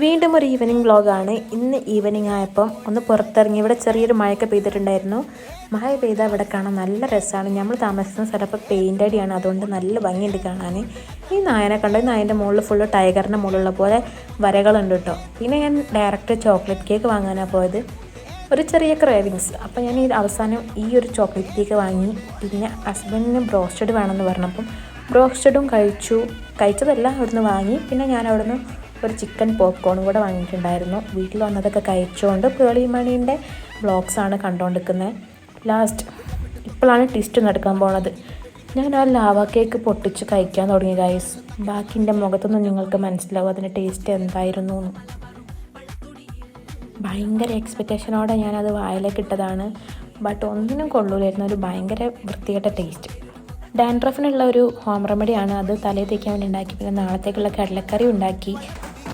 വീണ്ടും ഒരു ഈവനിങ് വ്ളോഗാണ്. ഇന്ന് ഈവനിങ് ആയപ്പം ഒന്ന് പുറത്തിറങ്ങി. ഇവിടെ ചെറിയൊരു മഴയൊക്കെ പെയ്തിട്ടുണ്ടായിരുന്നു. മഴ പെയ്താൽ ഇവിടെ കാണാൻ നല്ല രസമാണ്. നമ്മൾ താമസിക്കുന്ന സ്ഥലം ഇപ്പോൾ പെയിൻ്റ് അടിയാണ്, അതുകൊണ്ട് നല്ല ഭംഗിയുണ്ട് കാണാൻ. ഈ നായനെ കണ്ടോ, ഈ നായൻ്റെ മുകളിൽ ഫുള്ള് ടൈഗറിൻ്റെ മുകളിലുള്ള പോലെ വരകളുണ്ട് കേട്ടോ. പിന്നെ ഞാൻ ഡയറക്റ്റ് ചോക്ലേറ്റ് കേക്ക് വാങ്ങാനാണ് പോയത്. ഒരു ചെറിയ ക്രേവിങ്സ്, അപ്പോൾ ഞാൻ അവസാനം ഈ ഒരു ചോക്ലേറ്റ് കേക്ക് വാങ്ങി. പിന്നെ ഹസ്ബൻഡിന് ബ്രോസ്റ്റഡ് വേണമെന്ന് പറഞ്ഞപ്പം ബ്രോസ്റ്റഡും കഴിച്ചതല്ല അവിടുന്ന് വാങ്ങി. പിന്നെ ഞാൻ അവിടുന്ന് ഒരു ചിക്കൻ പോപ്കോണും കൂടെ വാങ്ങിയിട്ടുണ്ടായിരുന്നു. വീട്ടിൽ വന്നതൊക്കെ കഴിച്ചുകൊണ്ട് പേളിമണീൻ്റെ വ്ളോഗ്സാണ് കണ്ടുകൊണ്ടിരിക്കുന്നത്. ലാസ്റ്റ് ഇപ്പോഴാണ് ട്വിസ്റ്റ് നടക്കാൻ പോണത്. ഞാൻ ആ ലാവ കേക്ക് പൊട്ടിച്ച് കഴിക്കാൻ തുടങ്ങി ഗൈസ്. ബാക്കി എൻ്റെ മുഖത്തൊന്നും നിങ്ങൾക്ക് മനസ്സിലാവും അതിൻ്റെ ടേസ്റ്റ് എന്തായിരുന്നു. ഭയങ്കര എക്സ്പെക്റ്റേഷനോടെ ഞാനത് വായിലേക്ക് ഇട്ടതാണ്. ബട്ട് ഒന്നിനും കൊള്ളൂലായിരുന്നു. ഒരു ഭയങ്കര വൃത്തികെട്ട ടേസ്റ്റ്. ഡാൻഡ്രഫിനുള്ള ഒരു ഹോം റെമഡിയാണ് അത്. തലയിൽ തേക്കാൻ വേണ്ടി ഉണ്ടാക്കി. പിന്നെ നാളത്തേക്കുള്ള കടലക്കറി ഉണ്ടാക്കി.